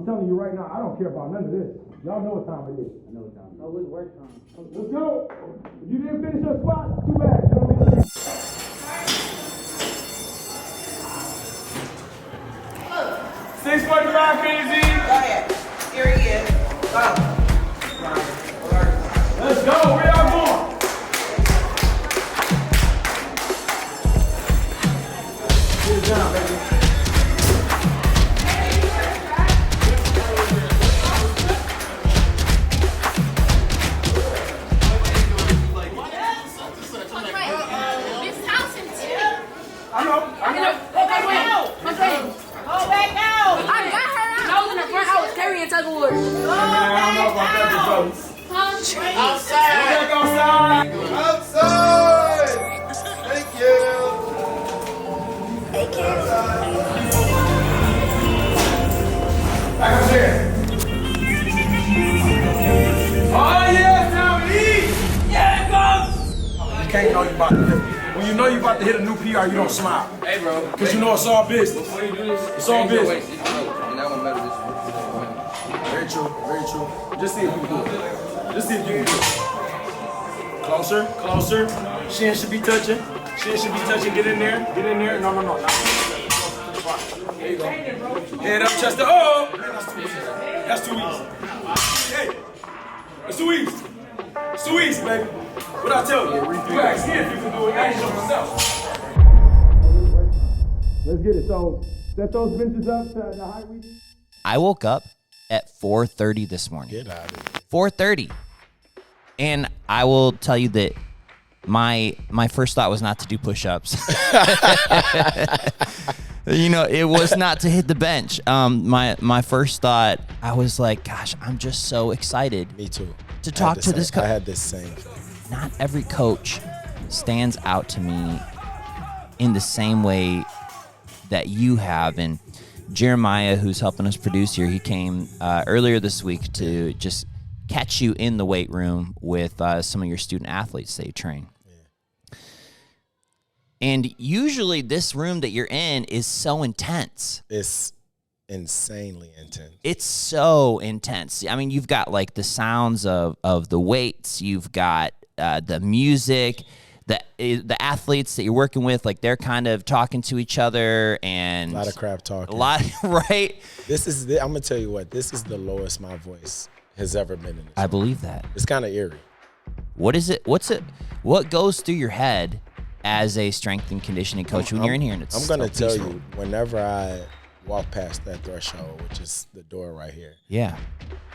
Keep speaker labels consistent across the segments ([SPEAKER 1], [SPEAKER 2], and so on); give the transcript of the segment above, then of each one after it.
[SPEAKER 1] telling you right now, I don't care about none of this. Y'all know what time it is.
[SPEAKER 2] I know what time it is. Oh, it's work time.
[SPEAKER 1] Let's go. If you didn't finish your squat, too bad. You know what I mean? 6:45, KZ.
[SPEAKER 3] Go ahead. Here he is. Go.
[SPEAKER 1] Let's go. Where y'all going? Get it down, baby. I know.
[SPEAKER 3] Go back out.
[SPEAKER 4] I got her out. I was in the front. I was carrying tug of war.
[SPEAKER 1] I don't know about that, fellas.
[SPEAKER 3] Outside.
[SPEAKER 1] Back outside.
[SPEAKER 5] Outside! Thank you!
[SPEAKER 4] Thank you.
[SPEAKER 1] Back up there. Oh, yeah, time to eat. Yeah, go. You can't know you about to hit. When you know you about to hit a new PR, you don't smile.
[SPEAKER 2] Hey, bro.
[SPEAKER 1] Because you know it's all business.
[SPEAKER 2] Before you do this,
[SPEAKER 1] It's all business.
[SPEAKER 2] wait, it's low, and I won't measure this.
[SPEAKER 1] Very true, very true. Just see if you can do it. Just see if you can do it. Closer, closer. Shin should be touching. Shin should be touching. Get in there. Get in there. No. There you go. Head up, chest up. Oh! That's too easy. That's too easy. Hey! That's too easy. It's too easy, baby. What I tell you? You ask him if you can do it. I ain't show myself. Let's get it. So, set those benches up to the height we need.
[SPEAKER 6] I woke up at 4:30 this morning.
[SPEAKER 5] Get out of here.
[SPEAKER 6] 4:30. And I will tell you that my first thought was not to do push-ups. You know, it was not to hit the bench. My first thought, I was like, gosh, I'm just so excited.
[SPEAKER 5] Me too.
[SPEAKER 6] To talk to this coach.
[SPEAKER 5] I had this same thing.
[SPEAKER 6] Not every coach stands out to me in the same way that you have. And Jeremiah, who's helping us produce here, he came earlier this week to just catch you in the weight room with some of your student athletes that you train. Yeah. And usually this room that you're in is so intense.
[SPEAKER 5] It's insanely intense.
[SPEAKER 6] It's so intense. I mean, you've got like the sounds of the weights. You've got the music. The athletes that you're working with, like they're kind of talking to each other and
[SPEAKER 5] A lot of crap talking.
[SPEAKER 6] A lot, right?
[SPEAKER 5] I'm gonna tell you what. This is the lowest my voice has ever been in this.
[SPEAKER 6] I believe that.
[SPEAKER 5] It's kind of eerie.
[SPEAKER 6] What is it? What goes through your head as a strength and conditioning coach when you're in here? And it's
[SPEAKER 5] I'm gonna
[SPEAKER 6] so
[SPEAKER 5] tell
[SPEAKER 6] peaceful?
[SPEAKER 5] you, whenever I walk past that threshold, which is the door right here,
[SPEAKER 6] Yeah.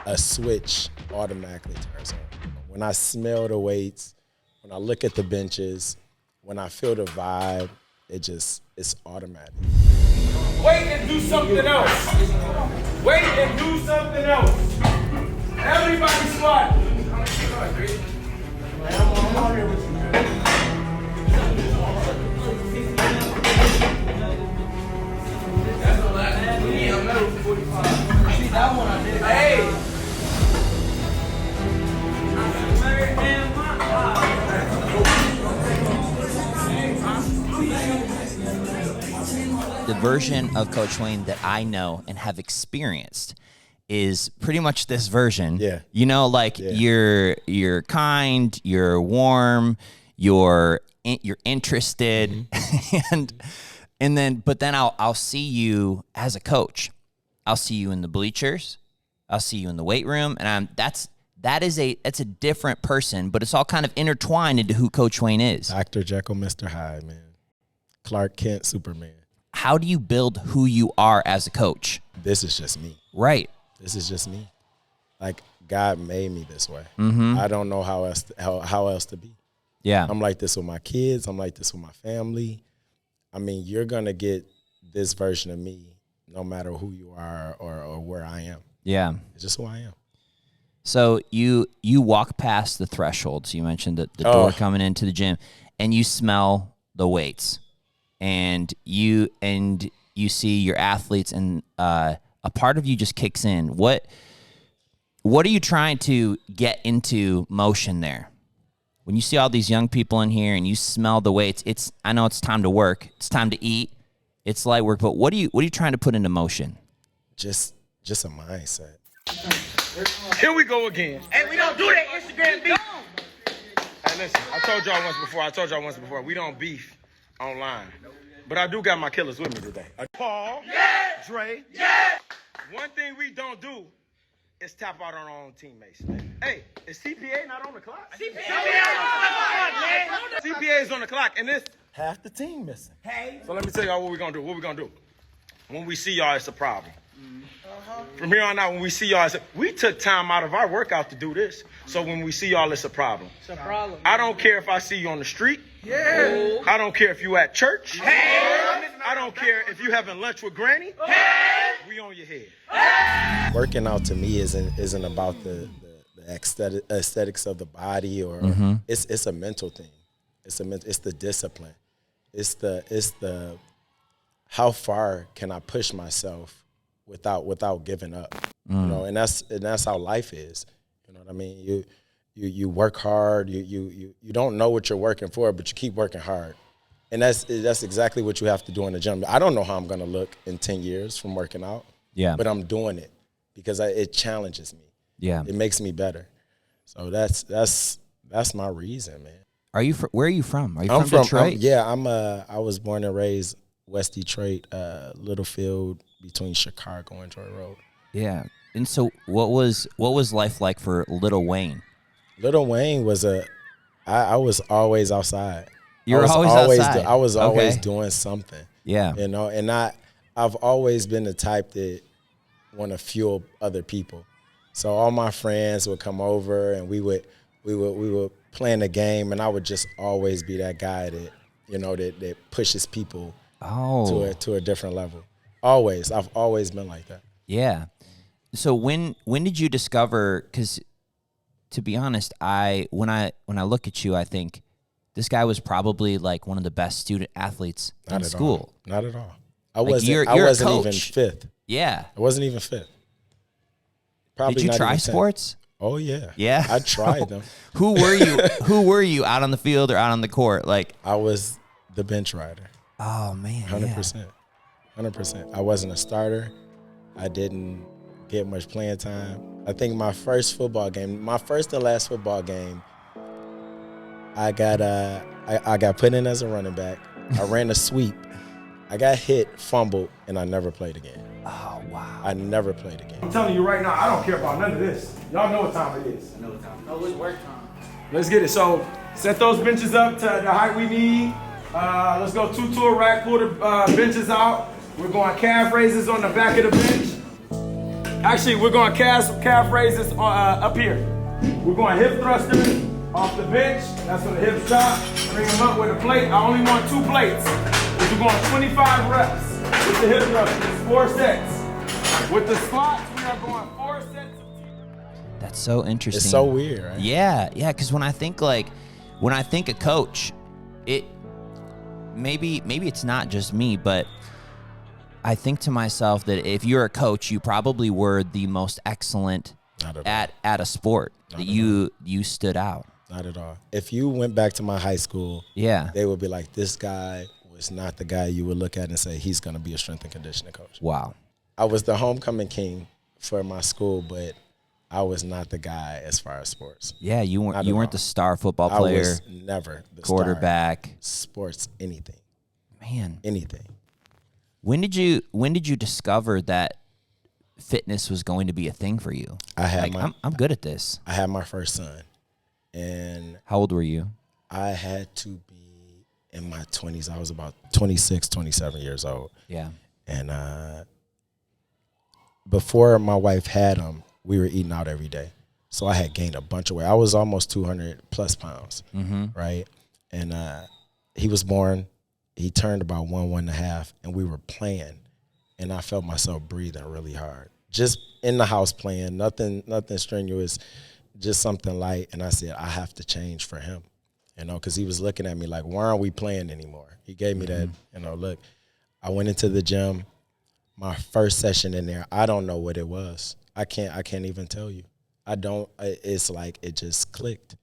[SPEAKER 5] a switch automatically turns on. When I smell the weights, when I look at the benches, when I feel the vibe, it's automatic.
[SPEAKER 1] Wait and do something else. Wait and do something else. Everybody squat. I'm on here with you, man. That's the last one. Yeah, I'm metal 45. See that one I did. Hey.
[SPEAKER 6] The version of Coach Wayne that I know and have experienced is pretty much this version.
[SPEAKER 5] Yeah.
[SPEAKER 6] You know, like you're kind, you're warm, you're interested, but then I'll see you as a coach. I'll see you in the bleachers. I'll see you in the weight room, and that's a different person, but it's all kind of intertwined into who Coach Wayne is.
[SPEAKER 5] Dr. Jekyll, Mr. Hyde, man. Clark Kent, Superman.
[SPEAKER 6] How do you build who you are as a coach?
[SPEAKER 5] This is just me.
[SPEAKER 6] Right.
[SPEAKER 5] This is just me. Like, God made me this way.
[SPEAKER 6] Mm-hmm.
[SPEAKER 5] I don't know how else to be.
[SPEAKER 6] Yeah.
[SPEAKER 5] I'm like this with my kids. I'm like this with my family. I mean, you're going to get this version of me no matter who you are or where I am.
[SPEAKER 6] Yeah.
[SPEAKER 5] It's just who I am.
[SPEAKER 6] So you walk past the thresholds. You mentioned the door coming into the gym, and you smell the weights, and you see your athletes, and a part of you just kicks in. What are you trying to get into motion there? When you see all these young people in here and you smell the weights, I know it's time to work. It's time to eat. It's light work, but what are you trying to put into motion?
[SPEAKER 5] Just just a mindset.
[SPEAKER 1] Here we go again.
[SPEAKER 3] Hey, we don't do that Instagram beef.
[SPEAKER 1] Hey, listen, I told y'all once before, we don't beef online. But I do got my killers with me today. Paul, Dre. One thing we don't do is tap out on our own teammates. Hey, is CPA not on the clock? CPA is on the clock, and this half the team missing. Hey. So let me tell y'all what we're gonna do. When we see y'all, it's a problem. From here on out, when we see y'all, we took time out of our workout to do this. So when we see y'all, it's a problem.
[SPEAKER 2] It's a problem.
[SPEAKER 1] I don't care if I see you on the street. Yeah. I don't care if you at church. Hey. I don't care if you having lunch with Granny. Hey. We on your head.
[SPEAKER 5] Working out to me isn't about the aesthetics of the body, or it's a mental thing. It's the discipline. It's the how far can I push myself without giving up. You know, and that's how life is. You know what I mean? You work hard. You don't know what you're working for, but you keep working hard. And that's exactly what you have to do in the gym. I don't know how I'm gonna look in 10 years from working out.
[SPEAKER 6] Yeah.
[SPEAKER 5] But I'm doing it because it challenges me.
[SPEAKER 6] Yeah.
[SPEAKER 5] It makes me better. So that's my reason, man.
[SPEAKER 6] Where are you from? Are you from Detroit?
[SPEAKER 5] I was born and raised West Detroit, Littlefield, between Chicago and Troy Road.
[SPEAKER 6] Yeah. And so what was life like for Lil Wayne?
[SPEAKER 5] Lil Wayne was I was always outside.
[SPEAKER 6] You were always outside.
[SPEAKER 5] I was always doing something.
[SPEAKER 6] Yeah.
[SPEAKER 5] You know, and I've always been the type that want to fuel other people. So all my friends would come over and we would playing a game, and I would just always be that guy that, you know, that pushes people to a different level. Always. I've always been like that.
[SPEAKER 6] Yeah. So when did you discover, because to be honest, when I look at you, I think this guy was probably like one of the best student athletes in school.
[SPEAKER 5] Not at all. I
[SPEAKER 6] Like
[SPEAKER 5] wasn't even fifth.
[SPEAKER 6] Yeah.
[SPEAKER 5] I wasn't even fifth. Probably
[SPEAKER 6] did you
[SPEAKER 5] not
[SPEAKER 6] try
[SPEAKER 5] even
[SPEAKER 6] sports?
[SPEAKER 5] 10th. Oh yeah.
[SPEAKER 6] Yeah.
[SPEAKER 5] I tried them.
[SPEAKER 6] Who were you out on the field or out on the court? Like,
[SPEAKER 5] I was the bench rider.
[SPEAKER 6] oh man.
[SPEAKER 5] 100%. 100%. I wasn't a starter. I didn't get much playing time. I think my first and last football game, I got put in as a running back. I ran a sweep. I got hit, fumbled, and I never played again.
[SPEAKER 6] Oh wow.
[SPEAKER 5] I never played again.
[SPEAKER 1] I'm telling you right now, I don't care about none of this. Y'all know what time it is.
[SPEAKER 2] No, it's work time.
[SPEAKER 1] Let's get it. So set those benches up to the height we need. Let's go 2 to a rack, pull the benches out. We're going calf raises on the back of the bench. Actually, we're going calf raises up here. We're going hip thrusters off the bench. That's when the hips stop. Bring them up with a plate. I only want 2 plates. We're going 25 reps with the hip thrusters, 4 sets. With the squats, we are going 4 sets.
[SPEAKER 6] That's so interesting.
[SPEAKER 5] It's so weird, right?
[SPEAKER 6] Yeah, because when I think a coach, it maybe it's not just me, but I think to myself that if you're a coach, you probably were the most excellent at a sport. That you stood out.
[SPEAKER 5] Not at all. If you went back to my high school, they would be like, this guy was not the guy you would look at and say he's going to be a strength and conditioning coach.
[SPEAKER 6] Wow.
[SPEAKER 5] I was the homecoming king for my school, but I was not the guy as far as sports.
[SPEAKER 6] Yeah, you weren't the star football player.
[SPEAKER 5] I was never the
[SPEAKER 6] quarterback.
[SPEAKER 5] Star. Sports, anything.
[SPEAKER 6] Man.
[SPEAKER 5] Anything.
[SPEAKER 6] When did you discover that fitness was going to be a thing for you? I'm good at this.
[SPEAKER 5] I had my first son. And
[SPEAKER 6] how old were you?
[SPEAKER 5] I had to be in my 20s. I was about 26, 27 years old.
[SPEAKER 6] Yeah.
[SPEAKER 5] And before my wife had him, we were eating out every day. So I had gained a bunch of weight. I was almost 200 plus pounds, right? And he was born. He turned about 1.5, and we were playing. And I felt myself breathing really hard. Just in the house playing, nothing strenuous, just something light. And I said, I have to change for him, you know, because he was looking at me like, why aren't we playing anymore? He gave me that, you know, look. I went into the gym. My first session in there, I don't know what it was. I can't even tell you. It's like it just clicked.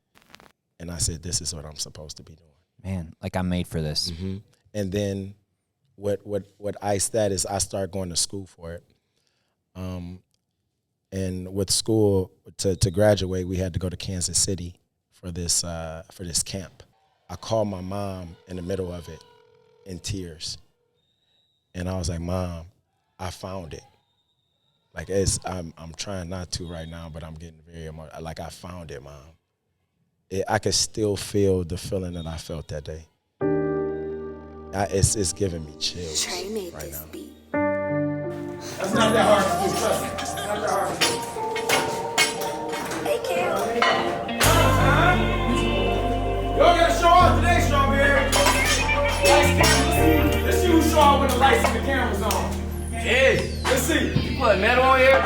[SPEAKER 5] And I said, this is what I'm supposed to be doing.
[SPEAKER 6] Man, like I'm made for this.
[SPEAKER 5] Mm-hmm. And then what iced that is I started going to school for it. and with school to graduate, we had to go to Kansas City for this camp. I called my mom in the middle of it in tears. And I was like, Mom, I found it. Like I'm trying not to right now, but I'm getting very emotional. Like I found it, Mom. I could still feel the feeling that I felt that day. It's giving me chills right now.
[SPEAKER 1] That's not that hard to do, trust me. It's not that hard to do. Y'all gotta show off today, Strawberry. Let's see who show off when the lights and the camera's on. Yeah. Let's see.
[SPEAKER 3] You put metal on here?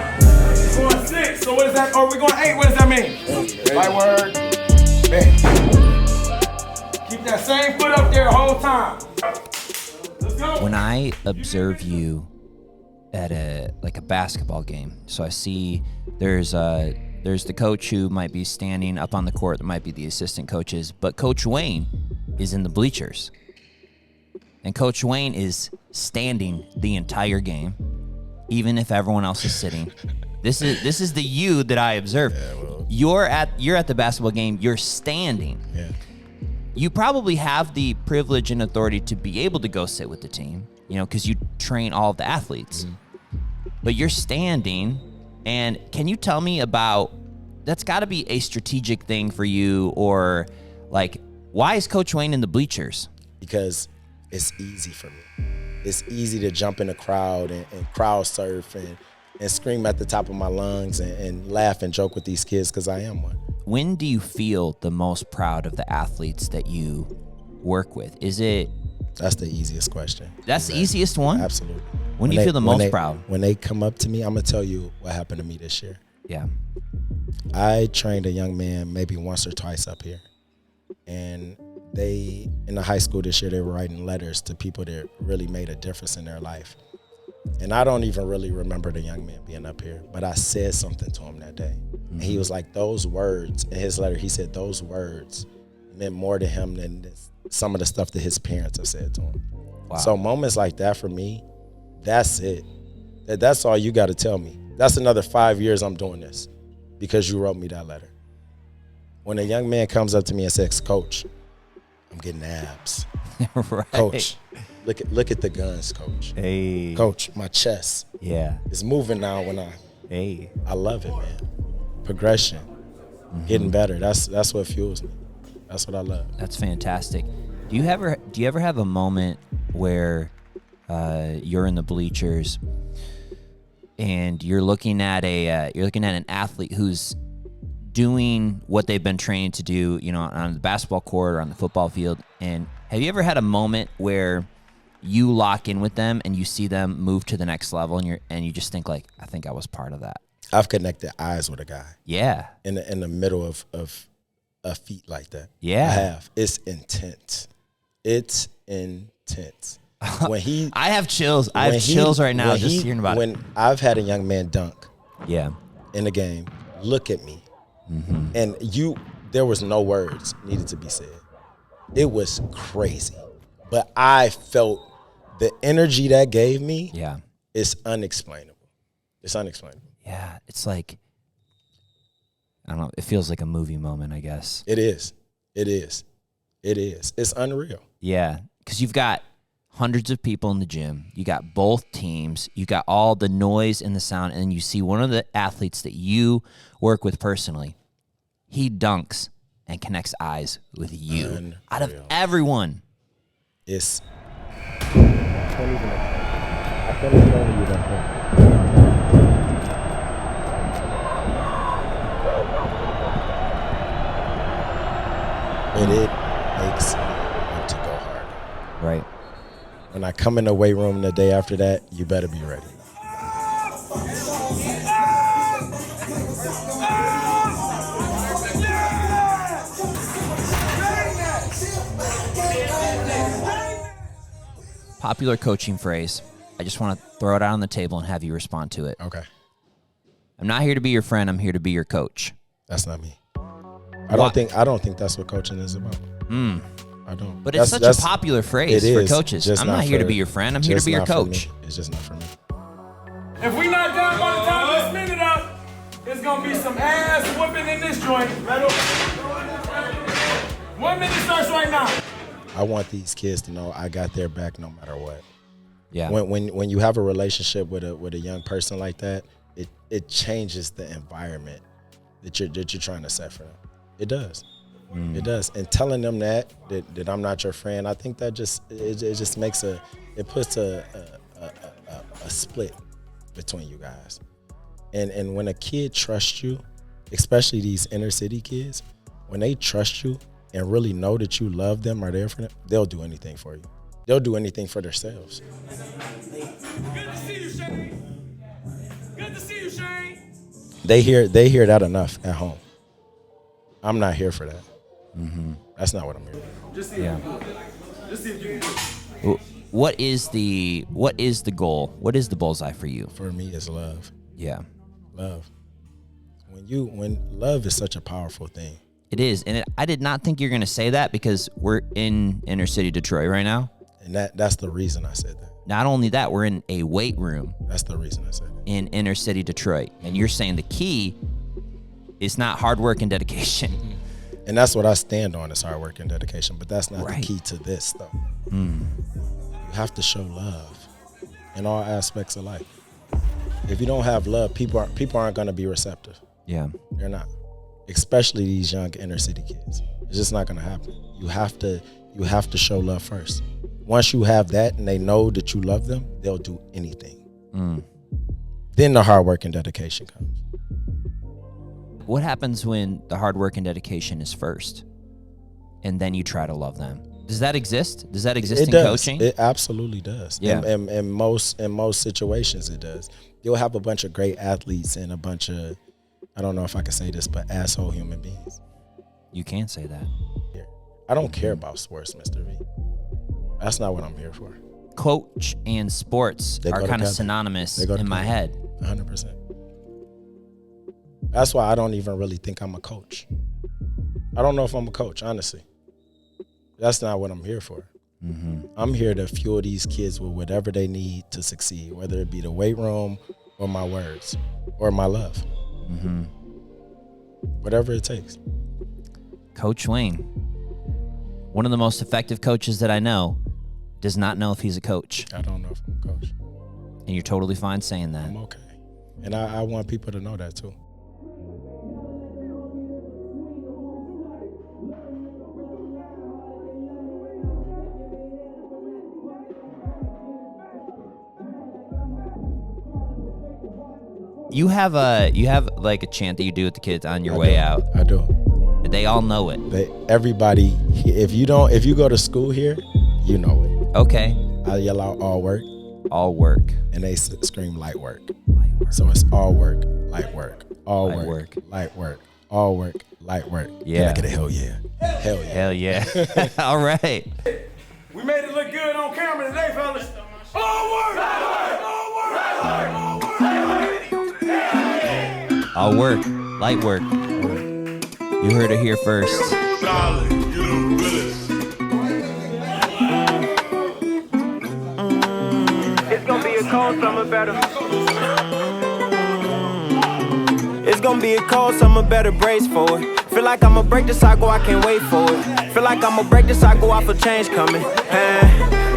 [SPEAKER 1] We're going 6. So what is that? Or we going 8? What does that mean? Right word. Bam. Keep that same foot up there the whole time. Let's go.
[SPEAKER 6] When I observe you at a basketball game, so I see there's the coach who might be standing up on the court, there might be the assistant coaches, but Coach Wayne is in the bleachers. And Coach Wayne is standing the entire game, even if everyone else is sitting. This is the you that I observe.
[SPEAKER 5] Yeah, well,
[SPEAKER 6] You're at the basketball game, you're standing.
[SPEAKER 5] yeah.
[SPEAKER 6] You probably have the privilege and authority to be able to go sit with the team, because you train all of the athletes.
[SPEAKER 5] Mm-hmm.
[SPEAKER 6] But you're standing, and can you tell me about, that's got to be a strategic thing for you, or like, why is Coach Wayne in the bleachers?
[SPEAKER 5] Because it's easy for me. It's easy to jump in a crowd and crowd surf and scream at the top of my lungs and laugh and joke with these kids because I am one.
[SPEAKER 6] When do you feel the most proud of the athletes that you work with? Is it?
[SPEAKER 5] That's the easiest question.
[SPEAKER 6] That's the easiest one?
[SPEAKER 5] Absolutely.
[SPEAKER 6] When do you feel the most proud?
[SPEAKER 5] When they come up to me, I'm going to tell you what happened to me this year.
[SPEAKER 6] Yeah.
[SPEAKER 5] I trained a young man maybe once or twice up here. And they, in the high school this year, they were writing letters to people that really made a difference in their life. And I don't even really remember the young man being up here, but I said something to him that day. Mm-hmm. And he was like, those words, in his letter, he said those words meant more to him than some of the stuff that his parents have said to him.
[SPEAKER 6] Wow.
[SPEAKER 5] So moments like that for me, that's it. That's all you got to tell me. That's another 5 years I'm doing this because you wrote me that letter. When a young man comes up to me and says, Coach, I'm getting abs.
[SPEAKER 6] Right.
[SPEAKER 5] Coach, look at the guns, Coach.
[SPEAKER 6] Hey.
[SPEAKER 5] Coach, my chest is moving now when I love it, man. Progression, getting better. That's what fuels me. That's what I love.
[SPEAKER 6] That's fantastic. Do you ever have a moment where you're in the bleachers and you're looking at an athlete who's doing what they've been trained to do, on the basketball court or on the football field, and have you ever had a moment where you lock in with them and you see them move to the next level and you just think like, I think I was part of that?
[SPEAKER 5] I've connected eyes with a guy.
[SPEAKER 6] Yeah.
[SPEAKER 5] In the middle of a feat like that.
[SPEAKER 6] Yeah.
[SPEAKER 5] I have. It's intense. It's intense. When he
[SPEAKER 6] I have chills. I have chills right now just hearing about it.
[SPEAKER 5] When I've had a young man dunk in the game, look at me. Mm-hmm. And there was no words needed to be said. It was crazy. But I felt the energy that gave me.
[SPEAKER 6] Yeah.
[SPEAKER 5] It's unexplainable. It's unexplainable.
[SPEAKER 6] Yeah. It's like, I don't know. It feels like a movie moment, I guess.
[SPEAKER 5] It is. It is. It is. It's unreal.
[SPEAKER 6] Yeah. Because you've got hundreds of people in the gym. You got both teams. You got all the noise and the sound. And you see one of the athletes that you work with personally. He dunks and connects eyes with you.
[SPEAKER 5] Unreal.
[SPEAKER 6] Out of everyone.
[SPEAKER 5] It's. I can't even tell you that thing. But it makes me want to go harder.
[SPEAKER 6] Right.
[SPEAKER 5] When I come in the weight room the day after that, you better be ready.
[SPEAKER 6] Popular coaching phrase. I just want to throw it out on the table and have you respond to it.
[SPEAKER 5] Okay.
[SPEAKER 6] I'm not here to be your friend. I'm here to be your coach.
[SPEAKER 5] That's not me. I don't think that's what coaching is about. I don't.
[SPEAKER 6] But it's such a popular phrase for coaches. I'm not here to be your friend. I'm here to be your coach.
[SPEAKER 5] It's just not for me.
[SPEAKER 1] If we not done by the time this minute up, It's gonna be some ass whooping in this joint. 1 minute starts right now.
[SPEAKER 5] I want these kids to know I got their back no matter what.
[SPEAKER 6] Yeah.
[SPEAKER 5] When you have a relationship with a young person like that, it changes the environment that you're trying to set for them. It does. It does. And telling them that I'm not your friend, I think that just makes it puts a split between you guys. And when a kid trusts you, especially these inner city kids, when they trust you and really know that you love them or there for them, they'll do anything for you. They'll do anything for themselves.
[SPEAKER 1] Good to see you, Shane. Good to see you, Shane.
[SPEAKER 5] They hear that enough at home. I'm not here for that. That's not what I'm here for.
[SPEAKER 1] Just see if you can. Just see if you can.
[SPEAKER 6] What is the goal? What is the bullseye for you?
[SPEAKER 5] For me, it's love.
[SPEAKER 6] Yeah.
[SPEAKER 5] Love. When love is such a powerful thing.
[SPEAKER 6] It is. And I did not think you're going to say that because we're in inner city Detroit right now.
[SPEAKER 5] And that's the reason I said that.
[SPEAKER 6] Not only that, we're in a weight room
[SPEAKER 5] That's the reason I said that.
[SPEAKER 6] in inner city Detroit. And you're saying the key is not hard work and dedication.
[SPEAKER 5] And that's what I stand on, is hard work and dedication. But that's not
[SPEAKER 6] Right.
[SPEAKER 5] the key to this, though. You have to show love in all aspects of life. If you don't have love, people aren't going to be receptive.
[SPEAKER 6] Yeah.
[SPEAKER 5] They're not. Especially these young inner city kids. It's just not going to happen. You have to show love first. Once you have that and they know that you love them, they'll do anything. Then the hard work and dedication comes.
[SPEAKER 6] What happens when the hard work and dedication is first and then you try to love them? Does that exist? Does that exist in coaching?
[SPEAKER 5] It absolutely does.
[SPEAKER 6] Yeah.
[SPEAKER 5] In most situations it does. You'll have a bunch of great athletes and a bunch of, I don't know if I can say this, but asshole human beings.
[SPEAKER 6] You can say that.
[SPEAKER 5] I don't care about sports, Mr. V. That's not what I'm here for.
[SPEAKER 6] Coach and sports
[SPEAKER 5] They go
[SPEAKER 6] are kind of
[SPEAKER 5] together.
[SPEAKER 6] synonymous
[SPEAKER 5] They go
[SPEAKER 6] in my
[SPEAKER 5] together.
[SPEAKER 6] head.
[SPEAKER 5] 100%. That's why I don't even really think I'm a coach. I don't know if I'm a coach, honestly. That's not what I'm here for. I'm here to fuel these kids with whatever they need to succeed, whether it be the weight room or my words or my love. Whatever it takes.
[SPEAKER 6] Coach Wayne, one of the most effective coaches that I know, does not know if he's a coach.
[SPEAKER 5] I don't know if I'm a coach.
[SPEAKER 6] And you're totally fine saying that.
[SPEAKER 5] I'm okay. And I want people to know that too.
[SPEAKER 6] You have like a chant that you do with the kids on your
[SPEAKER 5] I
[SPEAKER 6] way
[SPEAKER 5] do.
[SPEAKER 6] out.
[SPEAKER 5] I do.
[SPEAKER 6] They all know it.
[SPEAKER 5] Everybody, if you go to school here, you know it.
[SPEAKER 6] Okay.
[SPEAKER 5] I yell out all work,
[SPEAKER 6] All work.
[SPEAKER 5] and they scream light work.
[SPEAKER 6] Light work.
[SPEAKER 5] So it's all work, light work, all
[SPEAKER 6] Light
[SPEAKER 5] work,
[SPEAKER 6] work.
[SPEAKER 5] light work, all work, light work.
[SPEAKER 6] Yeah.
[SPEAKER 5] Can I get a hell yeah? Hell yeah.
[SPEAKER 6] Hell yeah. All right.
[SPEAKER 1] We made it look good on camera today, fellas. All work! All work! All work!
[SPEAKER 6] All work. Light work. You heard it here first.
[SPEAKER 3] It's gonna be a cold summer, better. It's gonna be a cold summer, better brace for it. Feel like I'ma break the cycle, I can't wait for it. Feel like I'ma break the cycle, I feel change coming.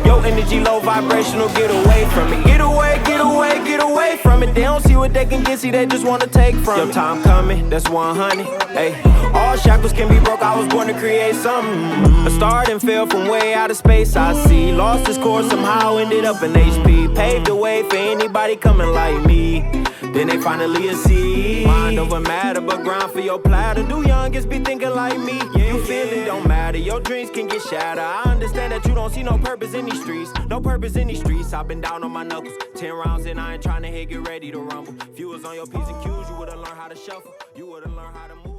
[SPEAKER 3] Your energy low vibrational, get away from it. Get away, get away, get away from it. They don't see what they can get, see they just wanna take from it. Your time coming, that's 100. Hey, all shackles can be broke, I was born to create something. I started and fell from way out of space, I see. Lost this course, somehow ended up in HP. Paved the way for anybody coming like me. Then they finally see. Mind over matter, but grind for your platter. Do youngest be thinking like me? You feel it don't matter, your dreams can get shattered. I understand that you don't see no purpose in these streets. No purpose in these streets, I've been down on my knuckles 10 rounds and I ain't trying to hit, get ready to rumble. If you was on your P's and Q's, you would've learned how to shuffle. You would've learned how to move.